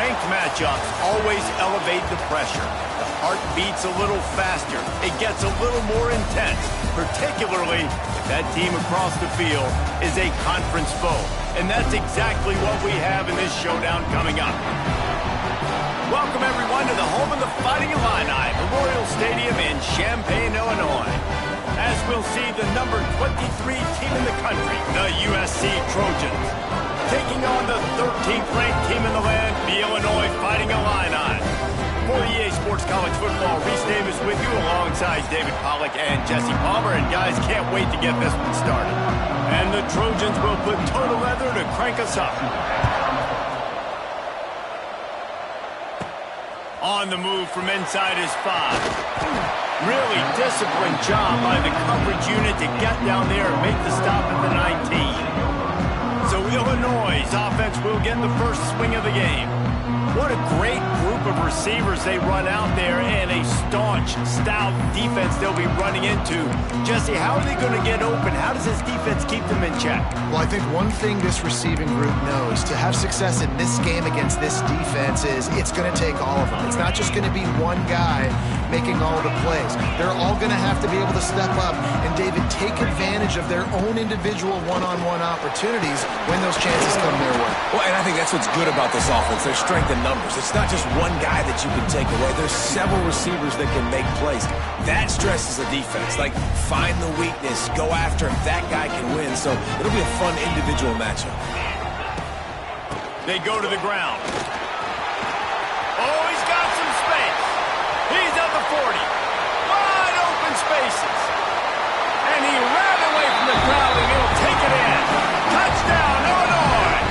Ranked matchups always elevate the pressure. The heart beats a little faster. It gets a little more intense, particularly if that team across the field is a conference foe. And that's exactly what we have in this showdown coming up. Welcome, everyone, to the home of the Fighting Illini, Memorial Stadium in Champaign, Illinois. As we'll see the number 23 team in the country, the USC Trojans, taking on the 13th ranked team in the land, the Illinois Fighting Illini. For EA Sports College Football, Reese Davis with you alongside David Pollack and Jesse Palmer. And guys, can't wait to get this one started. And the Trojans will put total leather to crank us up. On the move from inside his 5. Really disciplined job by the coverage unit to get down there and make the stop at the 19. So Illinois' offense will get the first swing of the game. What a great group of receivers they run out there, and a staunch, stout defense they'll be running into. Jesse, how are they going to get open? How does this defense keep them in check? Well, I think one thing this receiving group knows, to have success in this game against this defense, is it's going to take all of them. It's not just going to be one guy making all the plays. They're all going to have to be able to step up and, David, take advantage of their own individual one-on-one opportunities when those chances come their way. Well, and I think that's what's good about this offense. Their strength in numbers. It's not just one guy that you can take away. There's several receivers that can make plays. That stresses the defense. Like, find the weakness, go after him. That guy can win. So it'll be a fun individual matchup. They go to the ground. Oh, he's got some space. He's at the 40. Wide open spaces. And he ran away from the crowd, and he'll take it in. Touchdown, Illinois.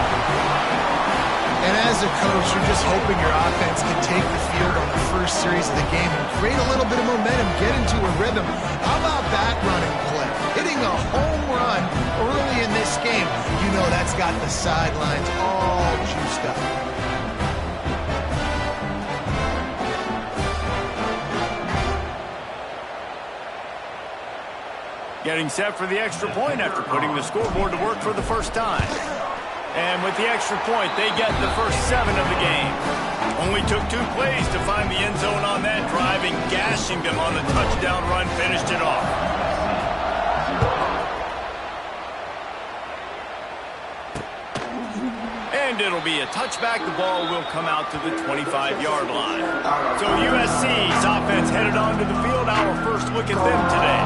And as a coach, you're just hoping your offense can take the field on the first series of the game and create a little bit of momentum, get into a rhythm. How about that running play? Hitting a home run early in this game. You know that's got the sidelines all juiced up. Getting set for the extra point after putting the scoreboard to work for the first time. And with the extra point, they get the first 7 of the game. Only took 2 plays to find the end zone on that drive, and gashing them on the touchdown run finished it off. And it'll be a touchback. The ball will come out to the 25-yard line. So USC's offense headed onto the field. Our first look at them today.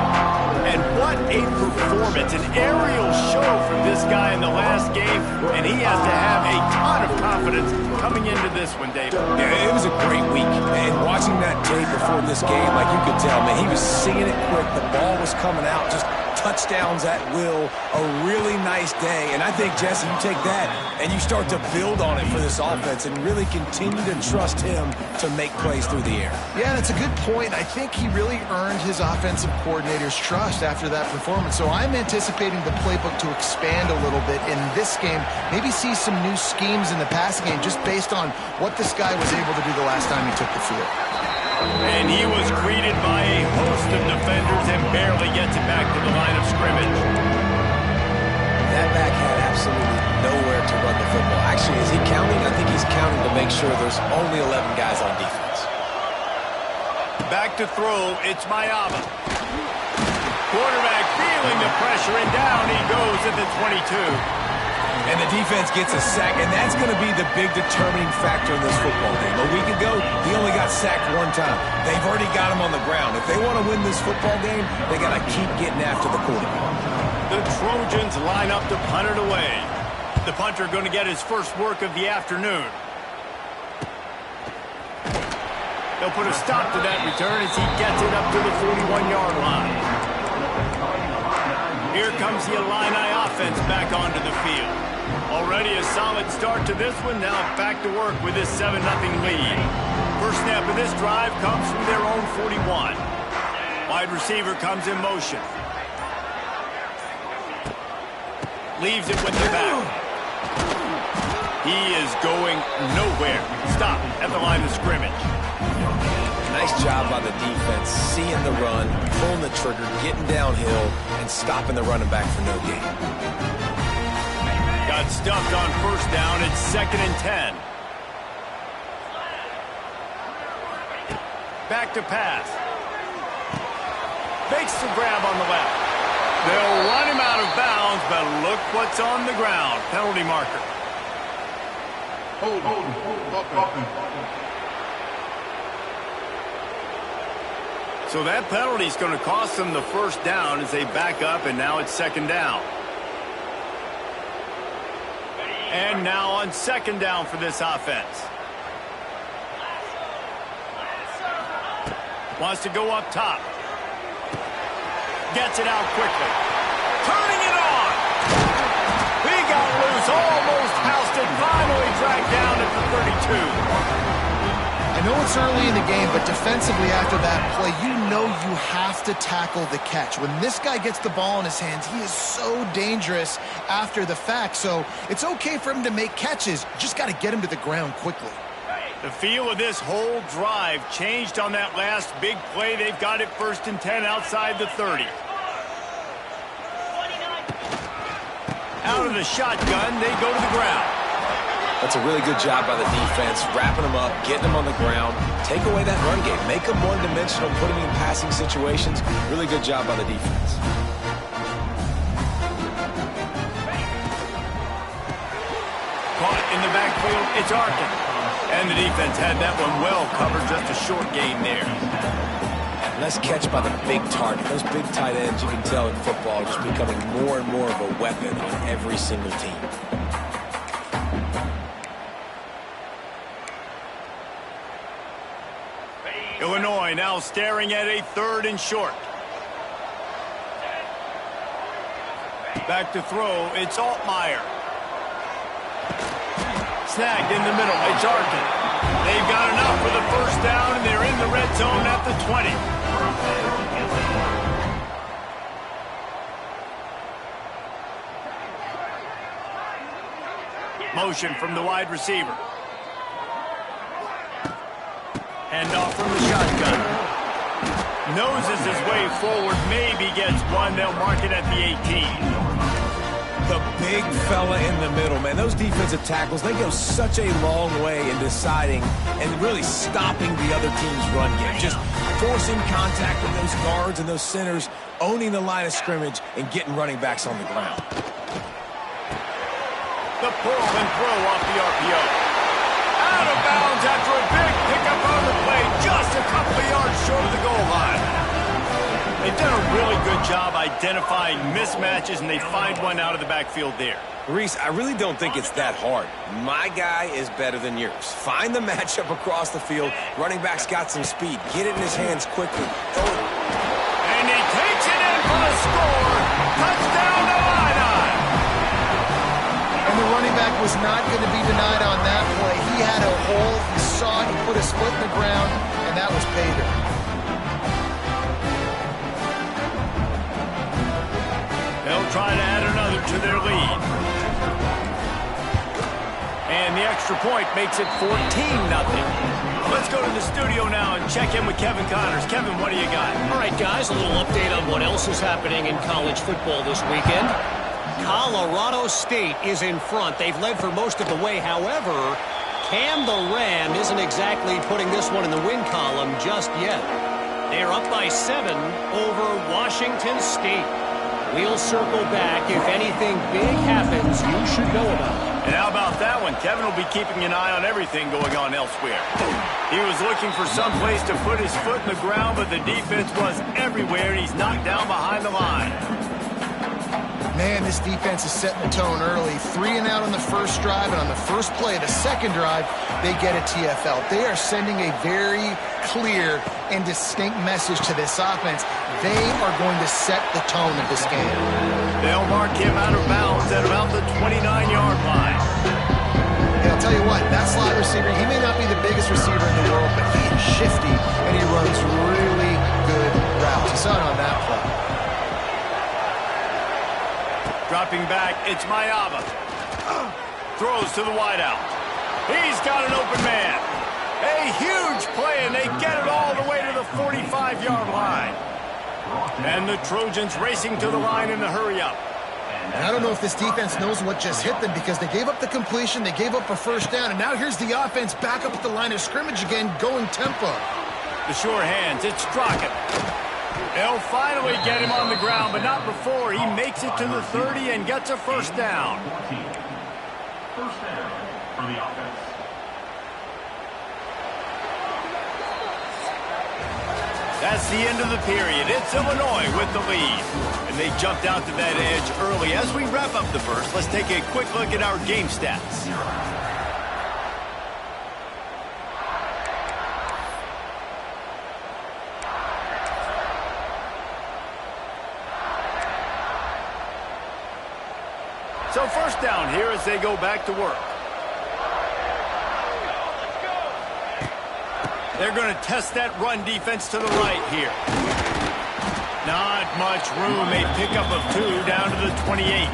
And what a performance, an aerial show from this guy in the last game, and he has to have a ton of confidence coming into this one, David. Yeah, it was a great week, and watching that tape before this game, like you could tell, man, he was seeing it quick, the ball was coming out, just touchdowns at will, a really nice day. And I think, Jesse, you take that and you start to build on it for this offense and really continue to trust him to make plays through the air. Yeah, that's a good point. I think he really earned his offensive coordinator's trust after that performance. So I'm anticipating the playbook to expand a little bit in this game, maybe see some new schemes in the passing game just based on what this guy was able to do the last time he took the field. And he was greeted by a host of defenders and barely gets it back to the line of scrimmage. That back had absolutely nowhere to run the football. Actually, is he counting? I think he's counting to make sure there's only 11 guys on defense. Back to throw, it's Mayaba. Quarterback feeling the pressure, and down he goes at the 22. And the defense gets a sack, and that's going to be the big determining factor in this football game. A week ago, he only got sacked 1 time. They've already got him on the ground. If they want to win this football game, they got to keep getting after the quarterback. The Trojans line up to punt it away. The punter going to get his first work of the afternoon. They'll put a stop to that return as he gets it up to the 41-yard line. Here comes the Illini offense back onto the field. Already a solid start to this one. Now back to work with this 7-0 lead. First snap of this drive comes from their own 41. Wide receiver comes in motion. Leaves it with the back. He is going nowhere. Stop at the line of scrimmage. Nice job by the defense, seeing the run, pulling the trigger, getting downhill, and stopping the running back for no gain. Got stuffed on first down. It's 2nd and 10. back to pass. Makes the grab on the left. They'll run him out of bounds, but look what's on the ground. Penalty marker. So that penalty is going to cost them the first down as they back up, and now it's second down. And now on second down for this offense. Wants to go up top. Gets it out quickly. Turning it on. He got loose, almost housed it, finally dragged down at the 32. I know it's early in the game, but defensively after that play, you know you have to tackle the catch. When this guy gets the ball in his hands, he is so dangerous after the fact. So it's okay for him to make catches. You just got to get him to the ground quickly. The feel of this whole drive changed on that last big play. They've got it 1st and 10 outside the 30. Out of the shotgun, they go to the ground. That's a really good job by the defense, wrapping them up, getting them on the ground, take away that run game, make them one-dimensional, put them in passing situations. Really good job by the defense. Caught in the backfield, it's Arkin. And the defense had that one well covered, just a short gain there. Nice catch by the big target. Those big tight ends, you can tell in football, are just becoming more and more of a weapon on every single team. Illinois now staring at a 3rd and short. Back to throw, it's Altmaier. Snagged in the middle, it's Arkin. They've got enough for the first down, and they're in the red zone at the 20. Motion from the wide receiver. Handoff from the shotgun. Noses his way forward, maybe gets one. They'll mark it at the 18. The big fella in the middle, man. Those defensive tackles, they go such a long way in deciding and really stopping the other team's run game. Just forcing contact with those guards and those centers, owning the line of scrimmage, and getting running backs on the ground. The pull and throw off the RPO. Out of bounds after a big pickup on the play, just a couple of yards short of the goal line. They've done a really good job identifying mismatches, and they find one out of the backfield there. Reese, I really don't think it's that hard. My guy is better than yours. Find the matchup across the field. Running back's got some speed. Get it in his hands quickly. Throw it. And he takes it in for a score. Touchdown to Illini. And the running back was not going to be denied on that play. He had a hole. He saw it. He put his foot in the ground, and that was pay dirt. They'll try to add another to their lead. And the extra point makes it 14-0. Let's go to the studio now and check in with Kevin Connors. Kevin, what do you got? All right, guys, a little update on what else is happening in college football this weekend. Colorado State is in front. They've led for most of the way. However, Cam the Ram isn't exactly putting this one in the win column just yet. They're up by 7 over Washington State. We'll circle back. If anything big happens, you should know about it. And how about that one? Kevin will be keeping an eye on everything going on elsewhere. He was looking for some place to put his foot in the ground, but the defense was everywhere, and he's knocked down behind the line. Man, this defense is setting the tone early. 3 and out on the first drive, and on the first play of the second drive, they get a TFL. They are sending a very clear and distinct message to this offense. They are going to set the tone of this game. They'll mark him out of bounds at about the 29-yard line. Hey, I'll tell you what, that slot receiver, he may not be the biggest receiver in the world, but he is shifty, and he runs really good routes. You saw it on that play. Dropping back, it's Mayaba. Throws to the wideout. He's got an open man. A huge play, and they get it all the way to the 45-yard line. And the Trojans racing to the line in the hurry-up. And I don't know if this defense knows what just hit them, because they gave up the completion, they gave up a first down, and now here's the offense back up at the line of scrimmage again, going tempo. The sure hands, it's Strachan. They'll finally get him on the ground, but not before he makes it to the 30 and gets a first down. First down for the offense. That's the end of the period. It's Illinois with the lead. And they jumped out to that edge early. As we wrap up the first, let's take a quick look at our game stats. So first down here as they go back to work. They're going to test that run defense to the right here. Not much room. A pickup of 2 down to the 28.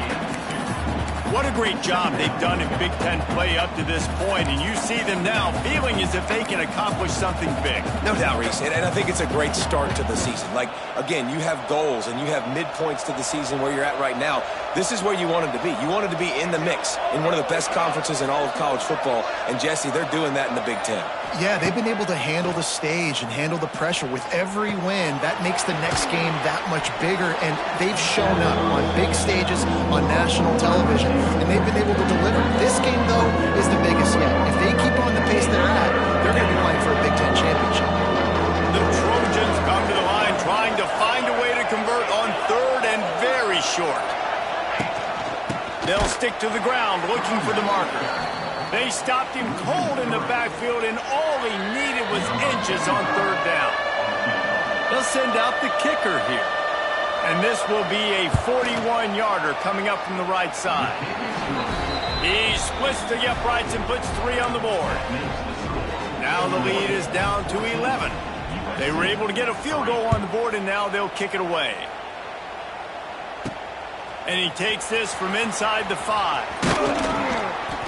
What a great job they've done in Big Ten play up to this point, and you see them now feeling as if they can accomplish something big. No doubt, Reese, and I think it's a great start to the season. Like, again, you have goals and you have midpoints to the season where you're at right now. This is where you wanted to be. You wanted to be in the mix in one of the best conferences in all of college football, and Jesse, they're doing that in the Big Ten. Yeah, they've been able to handle the stage and handle the pressure. With every win, that makes the next game that much bigger, and they've shown up on big stages on national television, and they've been able to deliver. This game, though, is the biggest yet. If they keep on the pace they're at, they're going to be playing for a Big Ten championship. The Trojans come to the line trying to find a way to convert on third and very short. They'll stick to the ground looking for the marker. They stopped him cold in the backfield, and all he needed was inches on third down. They'll send out the kicker here. And this will be a 41-yarder coming up from the right side. He splits the uprights and puts 3 on the board. Now the lead is down to 11. They were able to get a field goal on the board, and now they'll kick it away. And he takes this from inside the 5.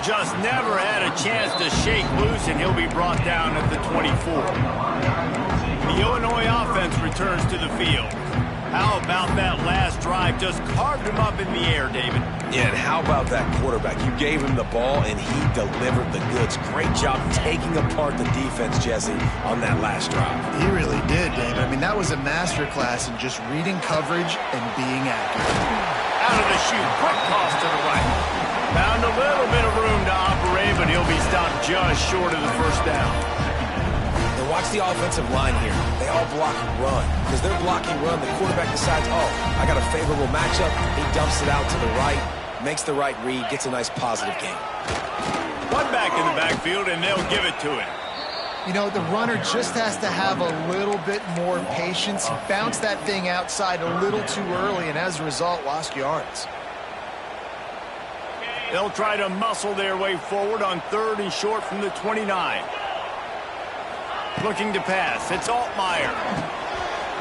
Just never had a chance to shake loose, and he'll be brought down at the 24. The Illinois offense returns to the field. How about that last drive? Just carved him up in the air, David. Yeah, and how about that quarterback? You gave him the ball, and he delivered the goods. Great job taking apart the defense, Jesse, on that last drive. He really did, David. I mean, that was a masterclass in just reading coverage and being accurate. Out of the chute, quick toss to the right. Found a little bit of room to operate, but he'll be stopped just short of the first down. And watch the offensive line here. They all block run. Because they're blocking run, the quarterback decides, oh, I got a favorable matchup. He dumps it out to the right, makes the right read, gets a nice positive gain. One back in the backfield, and they'll give it to him. You know, the runner just has to have a little bit more patience. He bounced that thing outside a little too early, and as a result, lost yards. They'll try to muscle their way forward on third and short from the 29. Looking to pass. It's Altmaier.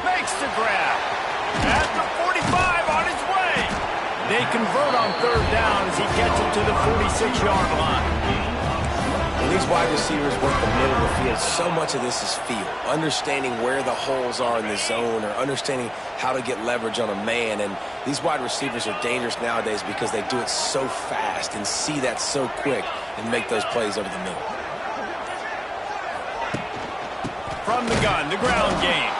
Makes the grab. At the 45 on his way. They convert on third down as he gets it to the 46-yard line. When these wide receivers work the middle of the field, so much of this is feel. Understanding where the holes are in the zone, or understanding how to get leverage on a man. And these wide receivers are dangerous nowadays because they do it so fast and see that so quick and make those plays over the middle. From the gun, the ground game.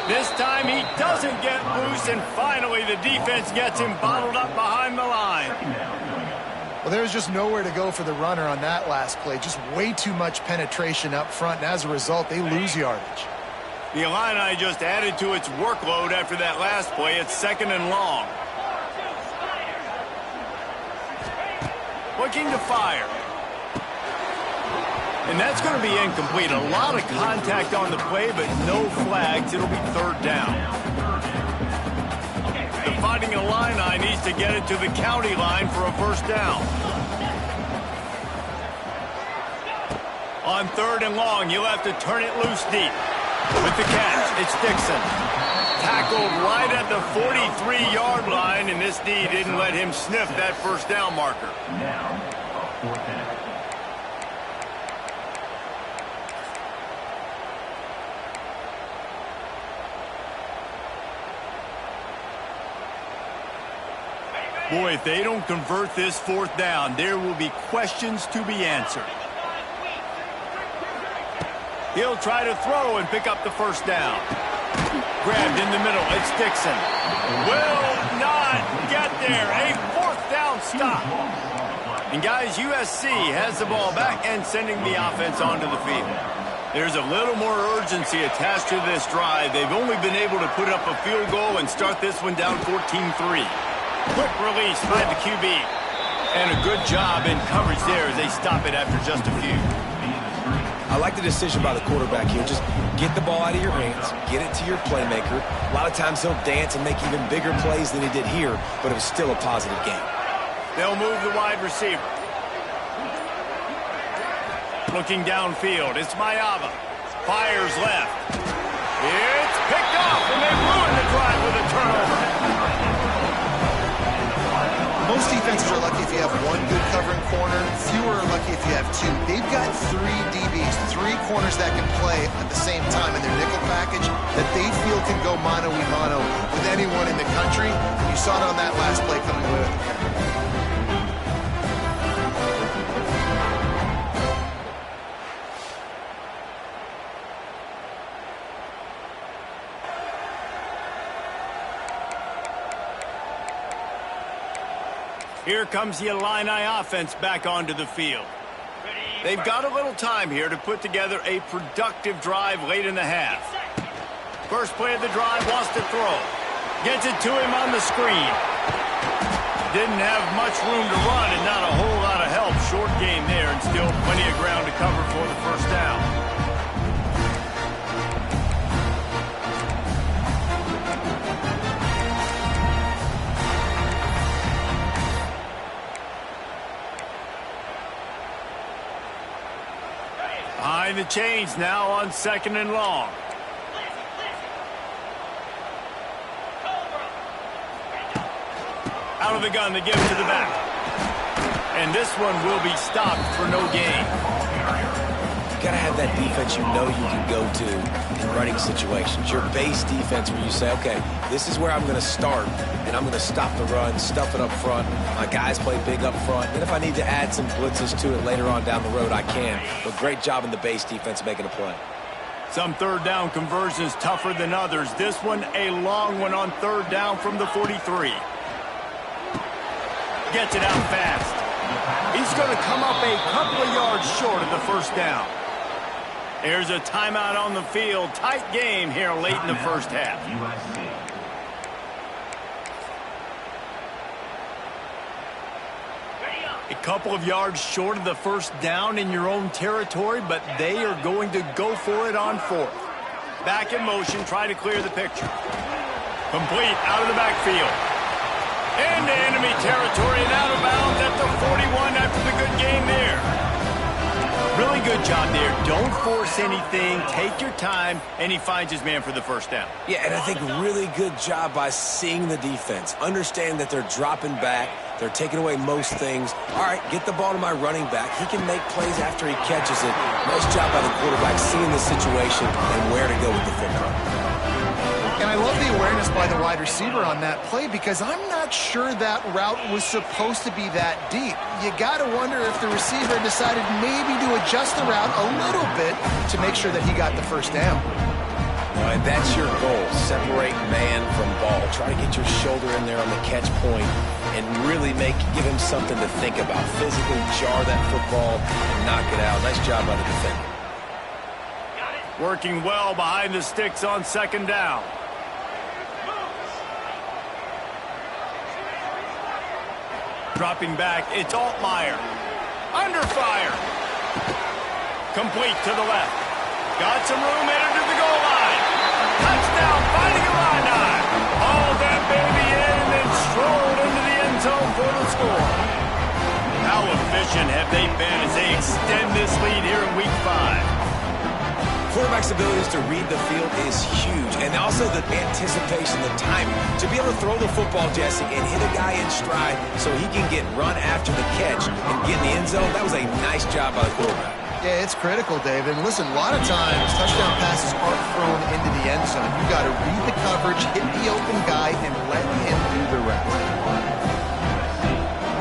This time he doesn't get loose, and finally the defense gets him bottled up behind the line. Well, there's just nowhere to go for the runner on that last play. Just way too much penetration up front, and as a result, they lose yardage. The Illini just added to its workload after that last play. It's second and long. Looking to fire. And that's going to be incomplete. A lot of contact on the play, but no flags. It'll be third down. The Fighting Illini needs to get it to the county line for a first down. On third and long, you'll have to turn it loose deep. With the catch, it's Dixon. Tackled right at the 43-yard line, and this D didn't let him sniff that first down marker. Now, fourth down. Boy, if they don't convert this fourth down, there will be questions to be answered. He'll try to throw and pick up the first down. Grabbed in the middle. It's Dixon. Will not get there. A fourth down stop. And guys, USC has the ball back and sending the offense onto the field. There's a little more urgency attached to this drive. They've only been able to put up a field goal and start this one down 14-3. Quick release by the QB. And a good job in coverage there as they stop it after just a few. I like the decision by the quarterback here. Just get the ball out of your hands, get it to your playmaker. A lot of times he'll dance and make even bigger plays than he did here, but it was still a positive game. They'll move the wide receiver. Looking downfield, it's Mayava. Fires left. It's picked off, and they ruin the drive with a turnover. Most defenses are lucky if you have one good covering corner. Fewer are lucky if you have two. They've got three DBs, three corners that can play at the same time in their nickel package that they feel can go mano-a-mano with anyone in the country. You saw it on that last play coming away with the pick. Here comes the Illini offense back onto the field. They've got a little time here to put together a productive drive late in the half. First play of the drive, wants to throw. Gets it to him on the screen. Didn't have much room to run and not a whole lot of help. Short game there and still plenty of ground to cover for the first down. Behind the chains now on 2nd and long. Out of the gun, they give it to the back. And this one will be stopped for no gain. You got to have that defense you know you can go to in running situations. Your base defense where you say, okay, this is where I'm going to start, and I'm going to stop the run, stuff it up front. My guys play big up front. And if I need to add some blitzes to it later on down the road, I can. But great job in the base defense making a play. Some third down conversions tougher than others. This one a long one on 3rd down from the 43. Gets it out fast. He's going to come up a couple of yards short of the first down. There's a timeout on the field. Tight game here late in the first half. A couple of yards short of the first down in your own territory, but they are going to go for it on 4th. Back in motion, try to clear the picture. Complete out of the backfield. Into enemy territory and out of bounds at the 41 after the good game there. Really good job there. Don't force anything. Take your time, and he finds his man for the first down. Yeah, and I think really good job by seeing the defense. Understand that they're dropping back. They're taking away most things. All right, get the ball to my running back. He can make plays after he catches it. Nice job by the quarterback seeing the situation and where to go with the football. And I love the awareness by the wide receiver on that play because I'm not sure that route was supposed to be that deep. You got to wonder if the receiver decided maybe to adjust the route a little bit to make sure that he got the first down. Well, and that's your goal. Separate man from ball. Try to get your shoulder in there on the catch point and really give him something to think about. Physically jar that football and knock it out. Nice job by the defender. Working well behind the sticks on 2nd down. Dropping back, it's Altmaier. Under fire. Complete to the left. Got some room, headed to the goal line. Touchdown, finding a line. Hauled that baby in and then strolled into the end zone for the score. How efficient have they been as they extend this lead here in Week 5? Quarterback's abilities to read the field is huge, and also the anticipation, the timing. To be able to throw the football, Jesse, and hit a guy in stride so he can get run after the catch and get in the end zone, that was a nice job by the quarterback. Yeah, it's critical, Dave. And listen, a lot of times touchdown passes aren't thrown into the end zone. You got to read the coverage, hit the open guy, and let him do the rest.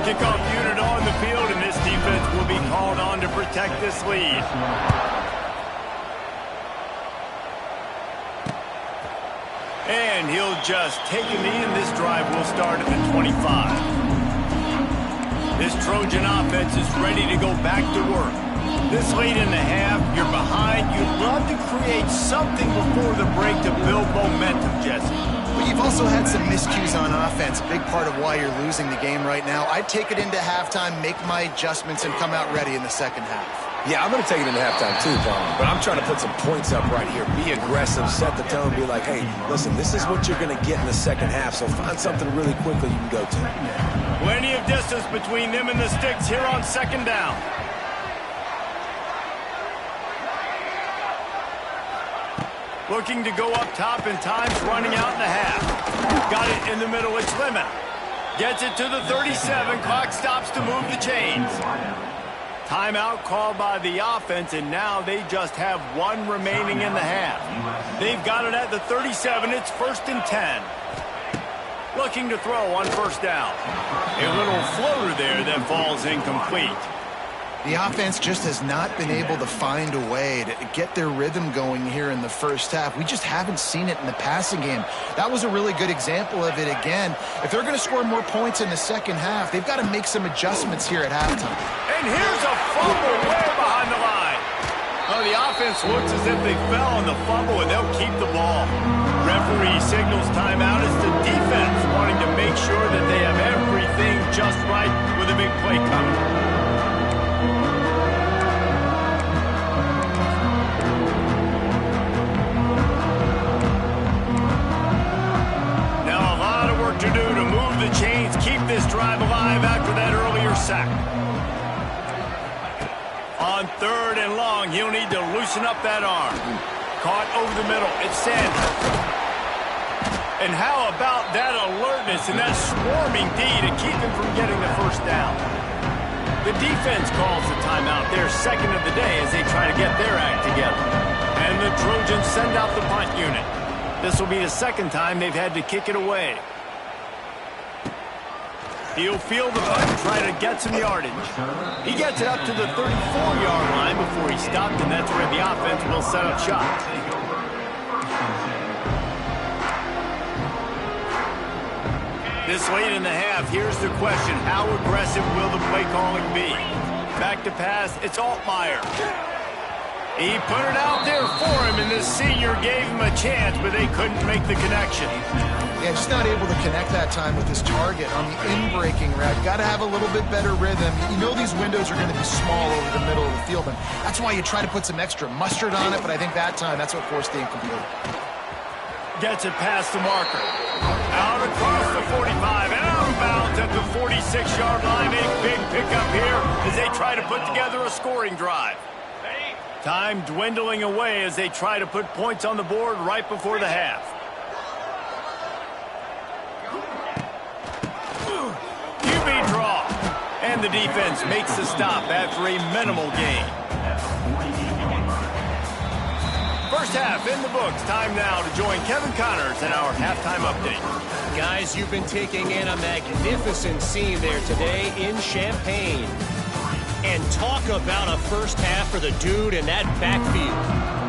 Kickoff unit on the field, and this defense will be called on to protect this lead. And he'll just take a knee, and this drive will start at the 25. This Trojan offense is ready to go back to work. This late in the half, you're behind. You'd love to create something before the break to build momentum, Jesse. But you've also had some miscues on offense, a big part of why you're losing the game right now. I'd take it into halftime, make my adjustments, and come out ready in the second half. Yeah, I'm going to take it into halftime too, Tom. But I'm trying to put some points up right here. Be aggressive, set the tone, be like, hey, listen, this is what you're going to get in the second half, so find something really quickly you can go to. Plenty of distance between them and the sticks here on second down. Looking to go up top, and time's running out in the half. Got it in the middle, it's Lemon. Gets it to the 37, clock stops to move the chains. Timeout called by the offense, and now they just have one remaining in the half. They've got it at the 37. It's 1st and 10. Looking to throw on first down. A little floater there that falls incomplete. The offense just has not been able to find a way to get their rhythm going here in the first half. We just haven't seen it in the passing game. That was a really good example of it again. If they're going to score more points in the second half, they've got to make some adjustments here at halftime. And here's a fumble way behind the line. Well, the offense looks as if they fell on the fumble, and they'll keep the ball. Referee signals timeout as the defense wanting to make sure that they have everything just right with a big play coming. To do to move the chains, keep this drive alive after that earlier sack. On 3rd and long, he'll need to loosen up that arm. Caught over the middle, it's Sanders. And how about that alertness and that swarming D to keep him from getting the first down? The defense calls the timeout, their second of the day, as they try to get their act together. And the Trojans send out the punt unit. This will be the second time they've had to kick it away. He'll field the punt and try to get some yardage. He gets it up to the 34-yard line before he stopped, and that's where the offense will set up shop. This late in the half, here's the question. How aggressive will the play calling be? Back to pass, it's Altmaier. He put it out there for him, and the senior gave him a chance, but they couldn't make the connection. Yeah, just not able to connect that time with his target on the in-breaking route. Got to have a little bit better rhythm. You know these windows are going to be small over the middle of the field, and that's why you try to put some extra mustard on it, but I think that time that's what forced the incomplete. Gets it past the marker. Out across the 45, and out of bounds at the 46-yard line. A big pickup here as they try to put together a scoring drive. Time dwindling away as they try to put points on the board right before the half. QB draw. And the defense makes the stop after a minimal gain. First half in the books. Time now to join Kevin Connors in our halftime update. Guys, you've been taking in a magnificent scene there today in Champaign. And talk about a first half for the dude in that backfield.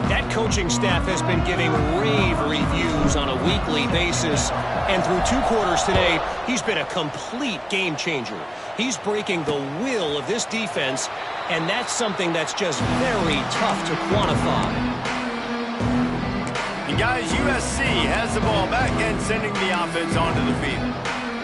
That coaching staff has been giving rave reviews on a weekly basis. And through 2 quarters today, he's been a complete game changer. He's breaking the will of this defense, and that's something that's just very tough to quantify. And guys, USC has the ball back and sending the offense onto the field.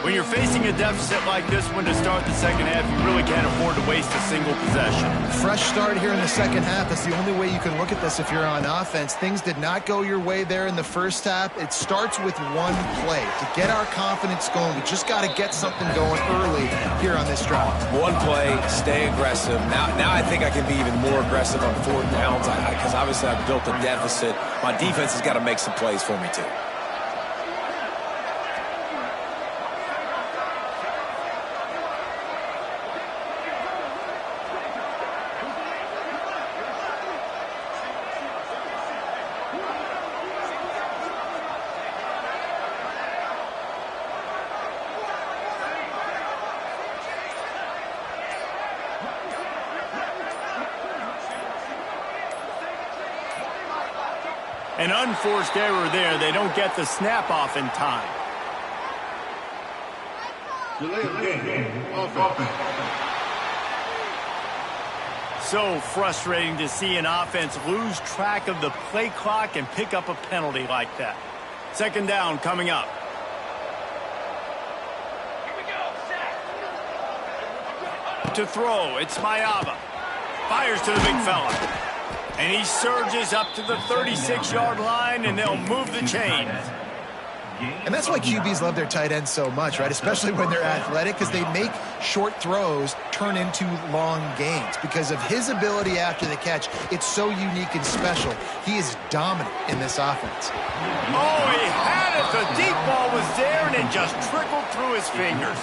When you're facing a deficit like this one to start the second half, you really can't afford to waste a single possession. Fresh start here in the second half. That's the only way you can look at this if you're on offense. Things did not go your way there in the first half. It starts with one play. To get our confidence going, we just got to get something going early here on this drive. One play, stay aggressive. Now I think I can be even more aggressive on 4th downs because obviously I've built a deficit. My defense has got to make some plays for me too. An unforced error there. They don't get the snap off in time. So frustrating to see an offense lose track of the play clock and pick up a penalty like that. Second down coming up. To throw, it's Mayava. Fires to the big fella. And he surges up to the 36-yard line, and they'll move the chains. And that's why QBs love their tight ends so much, right? Especially when they're athletic, because they make short throws turn into long gains. Because of his ability after the catch, it's so unique and special. He is dominant in this offense. Oh, he had it. The deep ball was there, and it just trickled through his fingers.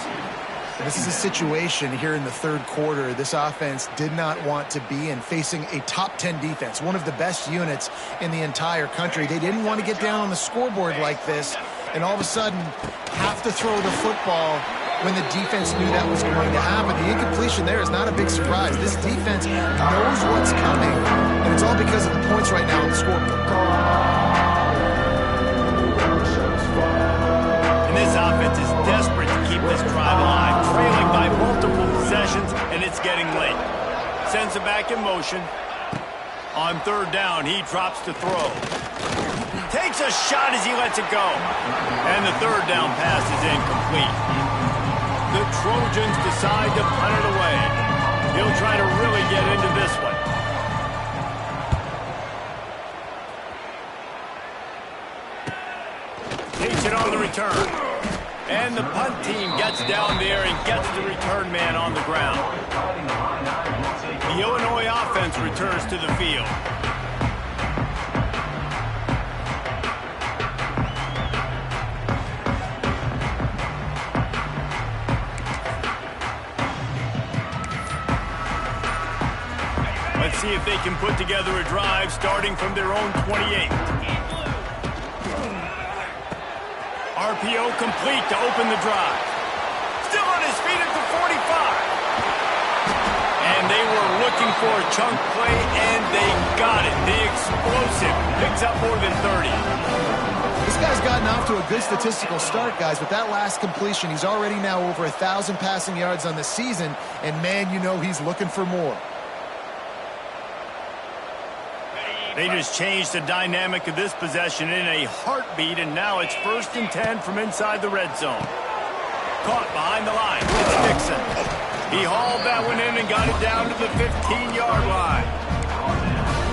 This is a situation here in the third quarter this offense did not want to be in, facing a top 10 defense, one of the best units in the entire country. They didn't want to get down on the scoreboard like this and all of a sudden have to throw the football when the defense knew that was going to happen. The incompletion there is not a big surprise. This defense knows what's coming, and it's all because of the points right now on the scoreboard. And this offense is desperate to keep this drive alive, trailing by multiple possessions, and it's getting late. Sends it back in motion. On third down, he drops to throw. Takes a shot as he lets it go. And the third down pass is incomplete. The Trojans decide to punt it away. He'll try to really get into this one. Takes it on the return. And the punt team gets down there and gets the return man on the ground. The Illinois offense returns to the field. Let's see if they can put together a drive starting from their own 28. RPO complete to open the drive. Still on his feet at the 45. And they were looking for a chunk play, and they got it. The explosive picks up more than 30. This guy's gotten off to a good statistical start, guys. With that last completion, he's already now over 1,000 passing yards on the season, and man, you know he's looking for more. They just changed the dynamic of this possession in a heartbeat, and now it's 1st and 10 from inside the red zone. Caught behind the line. It's Dixon. He hauled that one in and got it down to the 15-yard line.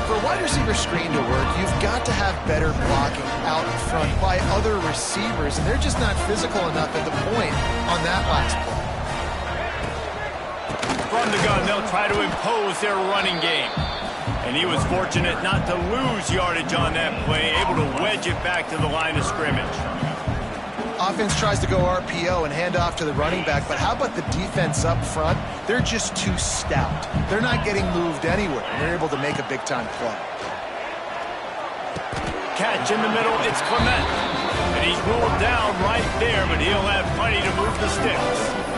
For a wide receiver screen to work, you've got to have better blocking out in front by other receivers, and they're just not physical enough at the point on that last play. From the gun, they'll try to impose their running game. And he was fortunate not to lose yardage on that play, able to wedge it back to the line of scrimmage. Offense tries to go RPO and hand off to the running back, but how about the defense up front? They're just too stout. They're not getting moved anywhere. They're able to make a big-time play. Catch in the middle, it's Clement. And he's ruled down right there, but he'll have plenty to move the sticks.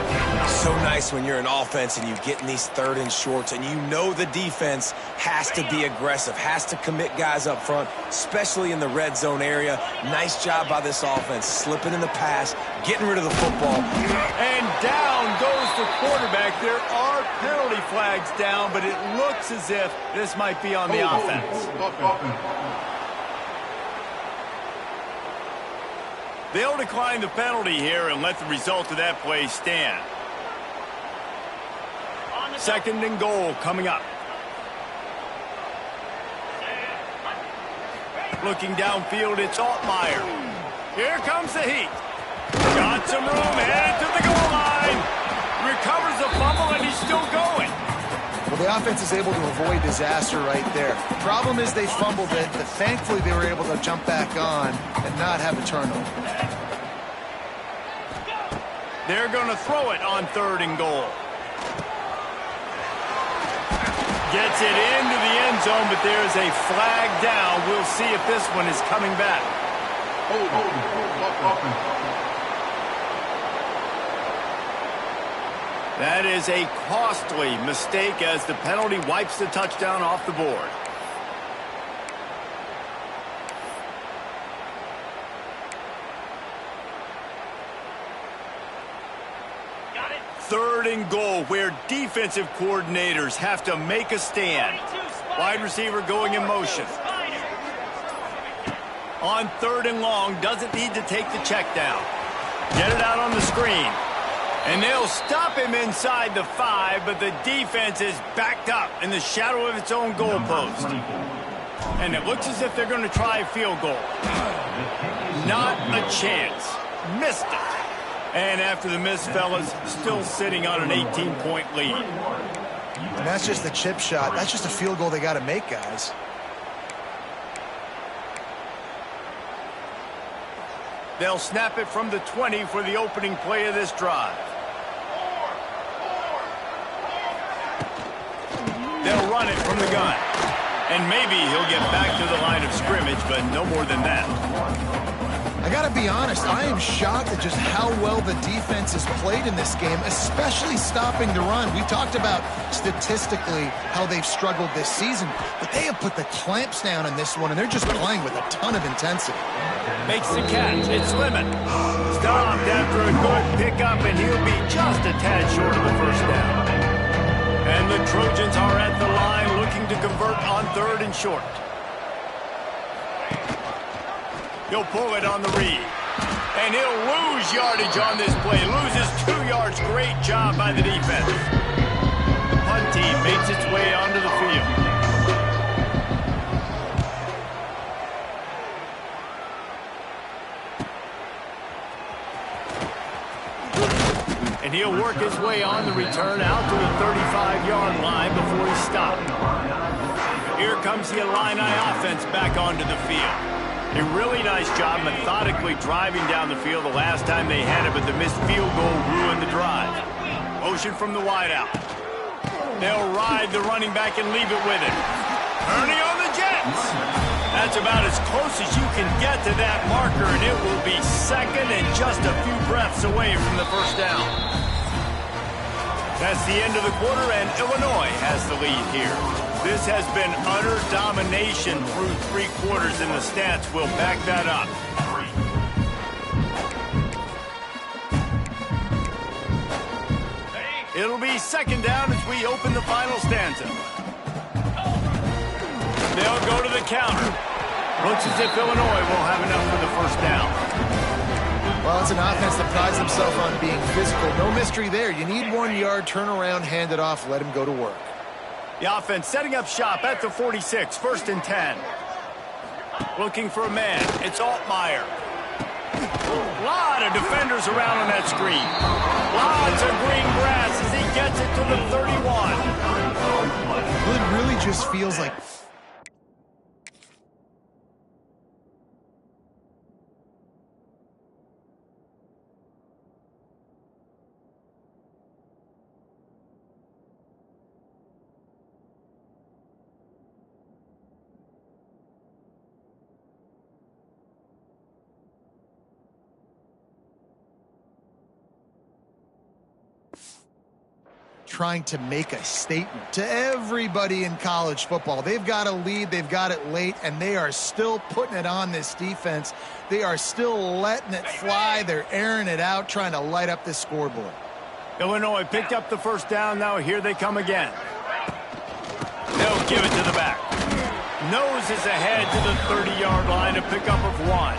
So nice when you're an offense and you get in these 3rd and shorts and you know the defense has to be aggressive, has to commit guys up front, especially in the red zone area. Nice job by this offense, slipping in the pass, getting rid of the football. And down goes the quarterback. There are penalty flags down, but it looks as if this might be on the offense. They'll decline the penalty here and let the result of that play stand. 2nd and goal coming up. Looking downfield, it's Altmaier. Here comes the heat. Got some room, headed to the goal line. Recovers the fumble, and he's still going. Well, the offense is able to avoid disaster right there. Problem is they fumbled it, but thankfully they were able to jump back on and not have a turnover. They're going to throw it on 3rd and goal. Gets it into the end zone, but there's a flag down. We'll see if this one is coming back. That is a costly mistake as the penalty wipes the touchdown off the board. Third and goal, where defensive coordinators have to make a stand. Wide receiver going in motion. On third and long, doesn't need to take the check down. Get it out on the screen. And they'll stop him inside the 5, but the defense is backed up in the shadow of its own goalpost. And it looks as if they're going to try a field goal. Not a chance. Missed it. And after the miss, fellas, still sitting on an 18-point lead. And that's just the chip shot. That's just a field goal they got to make, guys. They'll snap it from the 20 for the opening play of this drive. They'll run it from the gun. And maybe he'll get back to the line of scrimmage, but no more than that. I got to be honest, I am shocked at just how well the defense has played in this game, especially stopping the run. We talked about statistically how they've struggled this season, but they have put the clamps down in this one, and they're just playing with a ton of intensity. Makes the catch. It's Lemon. Stopped after a good pickup, and he'll be just a tad short of the first down. And the Trojans are at the line looking to convert on third and short. He'll pull it on the read. And he'll lose yardage on this play. Loses 2 yards. Great job by the defense. The punt team makes its way onto the field. And he'll work his way on the return out to the 35-yard line before he's stopped. Here comes the Illini offense back onto the field. A really nice job methodically driving down the field the last time they had it, but the missed field goal ruined the drive. Motion from the wideout. They'll ride the running back and leave it with him. Ernie on the Jets. That's about as close as you can get to that marker, and it will be second and just a few breaths away from the first down. That's the end of the quarter, and Illinois has the lead here. This has been utter domination through 3 quarters, and the stats will back that up. It'll be second down as we open the final stanza. They'll go to the counter. Looks as if Illinois will have enough for the first down. Well, it's an offense that prides themselves on being physical. No mystery there. You need 1 yard, turn around, hand it off, let him go to work. The offense setting up shop at the 46, first and 10. Looking for a man. It's Altmaier. A lot of defenders around on that screen. Lots of green grass as he gets it to the 31. Well, it really just feels like... trying to make a statement to everybody in college football. They've got a lead, they've got it late, and they are still putting it on this defense. They are still letting it fly. They're airing it out, trying to light up this scoreboard. Illinois picked up the first down. Now here they come again. They'll give it to the back. Nose is ahead to the 30-yard line, a pickup of 1.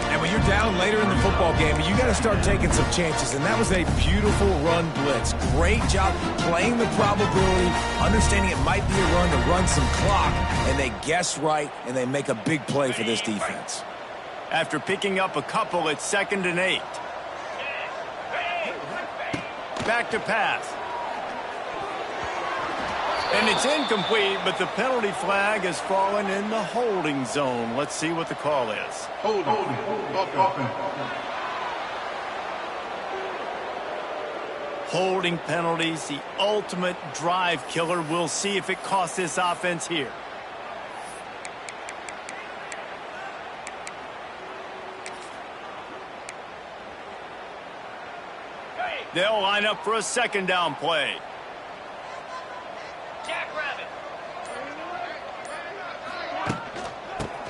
And when you're down later in the football game, you got to start taking some chances. And that was a beautiful run blitz. Great job playing the probability, understanding it might be a run to run some clock. And they guess right, and they make a big play for this defense. After picking up a couple, it's second and 8. Back to pass. And it's incomplete, but the penalty flag has fallen in the holding zone. Let's see what the call is. Holding penalties, the ultimate drive killer. We'll see if it costs this offense here. They'll line up for a second down play.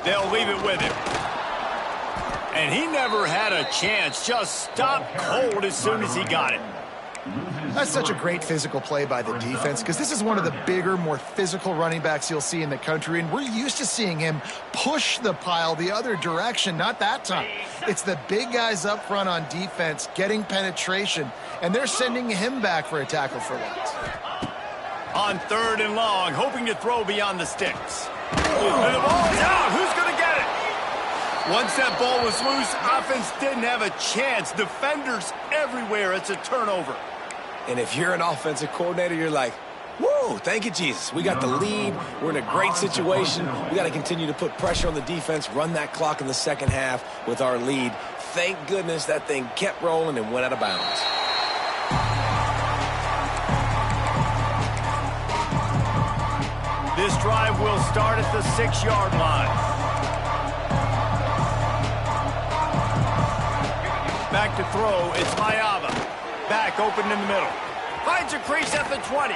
They'll leave it with him. And he never had a chance. Just stopped cold as soon as he got it. That's such a great physical play by the defense because this is one of the bigger, more physical running backs you'll see in the country, and we're used to seeing him push the pile the other direction. Not that time. It's the big guys up front on defense getting penetration, and they're sending him back for a tackle for loss. On 3rd and long, hoping to throw beyond the sticks. And the ball is out. Who's going to get it? Once that ball was loose, offense didn't have a chance. Defenders everywhere. It's a turnover. And if you're an offensive coordinator, you're like, whoa, thank you, Jesus. We got the lead. We're in a great situation. We got to continue to put pressure on the defense, run that clock in the second half with our lead. Thank goodness that thing kept rolling and went out of bounds. This drive will start at the 6-yard line. Back to throw, it's Mayava. Back open in the middle. Finds a crease at the 20.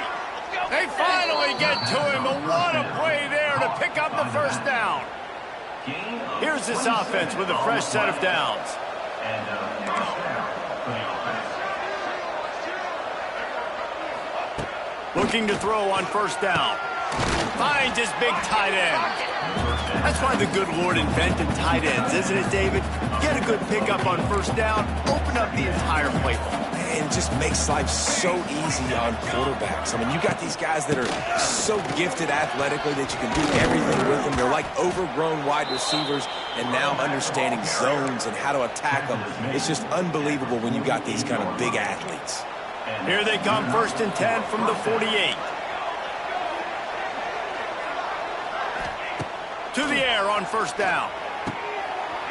They finally get to him, and what a play there to pick up the first down. Here's this offense with a fresh set of downs. Looking to throw on first down. Finds his big tight end. That's why the good Lord invented tight ends, isn't it, David? Get a good pickup on first down, open up the entire playbook. And it just makes life so easy on quarterbacks. I mean, you got these guys that are so gifted athletically that you can do everything with them. They're like overgrown wide receivers, and now understanding zones and how to attack them. It's just unbelievable when you got these kind of big athletes. Here they come, 1st and 10 from the 48. To the air on first down.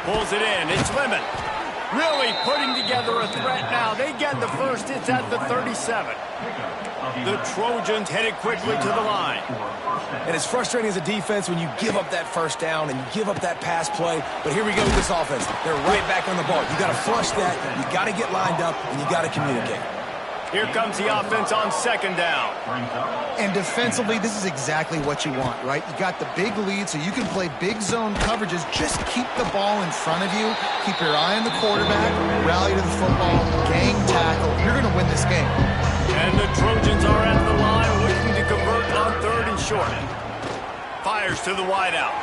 Pulls it in. It's Lemon. Really putting together a threat now. They get the first. It's at the 37. The Trojans headed quickly to the line. And it's frustrating as a defense when you give up that first down and you give up that pass play. But here we go with this offense. They're right back on the ball. You got to flush that. You got to get lined up, and you got to communicate. Here comes the offense on 2nd down. And defensively, this is exactly what you want, right? You got the big lead, so you can play big zone coverages. Just keep the ball in front of you. Keep your eye on the quarterback. Rally to the football. Gang tackle. You're going to win this game. And the Trojans are at the line looking to convert on 3rd and short. Fires to the wideout.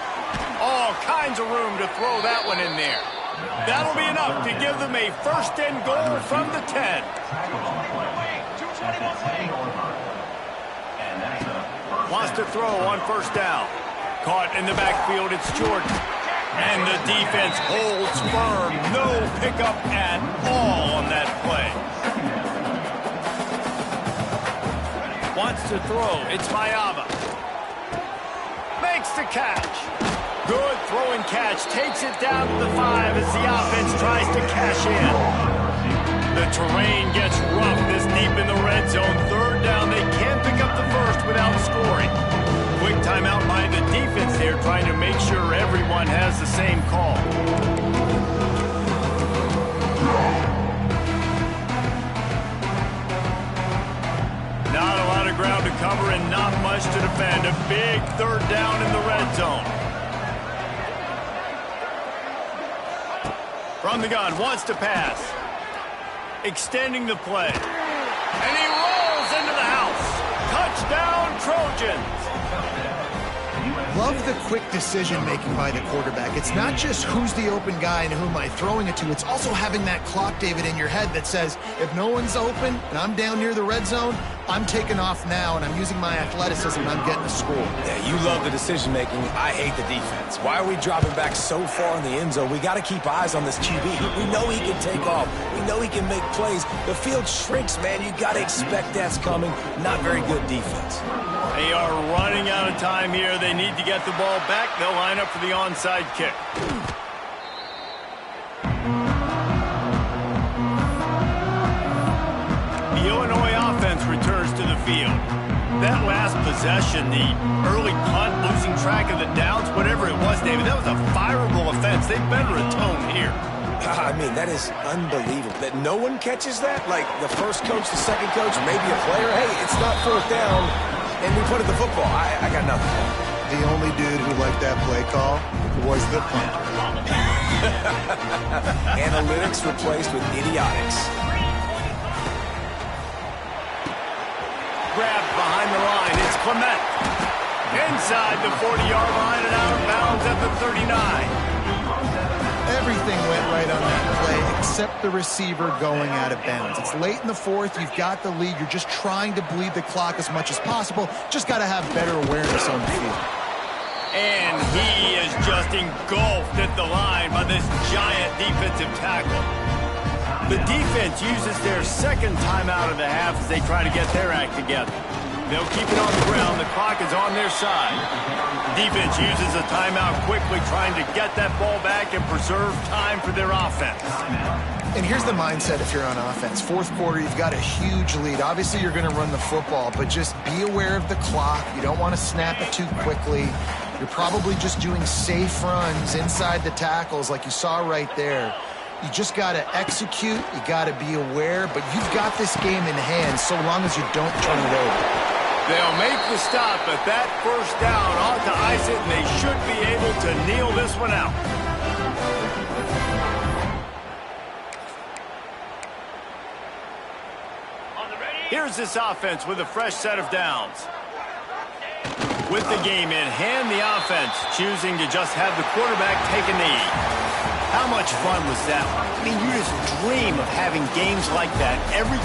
All kinds of room to throw that one in there. That'll be enough to give them a 1st and goal from the 10. Wants to throw on first down. Caught in the backfield, it's Jordan. And the defense holds firm. No pickup at all on that play. Wants to throw, it's Mayava. Makes the catch. Good throwing catch. Takes it down to the 5 as the offense tries to cash in. The terrain gets rough this deep in the red zone. 3rd down, they can't pick up the first without scoring. Quick timeout by the defense there, trying to make sure everyone has the same call. Not a lot of ground to cover and not much to defend. A big 3rd down in the red zone. From the gun, wants to pass. Extending the play. And he rolls into the house. Touchdown, Trojans. Love the quick decision-making by the quarterback. It's not just who's the open guy and who am I throwing it to. It's also having that clock, David, in your head that says, if no one's open and I'm down near the red zone, I'm taking off now and I'm using my athleticism and I'm getting a score. Yeah, you love the decision-making. I hate the defense. Why are we dropping back so far in the end zone? We got to keep eyes on this QB. We know he can take off. We know he can make plays. The field shrinks, man. You got to expect that's coming. Not very good defense. They are running out of time here. They need to get the ball back. They'll line up for the onside kick. The Illinois offense returns to the field. That last possession, the early punt, losing track of the downs, whatever it was, David, that was a fireable offense. They better atone here. I mean, that is unbelievable. That no one catches that? Like the first coach, the second coach, maybe a player. Hey, it's not 4th down, and we punted the football. I got nothing. The only dude who liked that play call was the punter. Analytics replaced with idiotics. Clement. Inside the 40-yard line and out of bounds at the 39. Everything went right on that play except the receiver going out of bounds. It's late in the fourth. You've got the lead. You're just trying to bleed the clock as much as possible. Just got to have better awareness on the field. And he is just engulfed at the line by this giant defensive tackle. The defense uses their second timeout of the half as they try to get their act together. They'll keep it on the ground. The clock is on their side. Defense uses a timeout quickly, trying to get that ball back and preserve time for their offense. And here's the mindset if you're on offense. Fourth quarter, you've got a huge lead. Obviously, you're going to run the football, but just be aware of the clock. You don't want to snap it too quickly. You're probably just doing safe runs inside the tackles like you saw right there. You just got to execute. You got to be aware, but you've got this game in hand so long as you don't turn it over. They'll make the stop, but that first down ought to ice it, and they should be able to kneel this one out. Here's this offense with a fresh set of downs. With the game in hand, the offense choosing to just have the quarterback take a knee. How much fun was that one? I mean, you just dream of having games like that every time.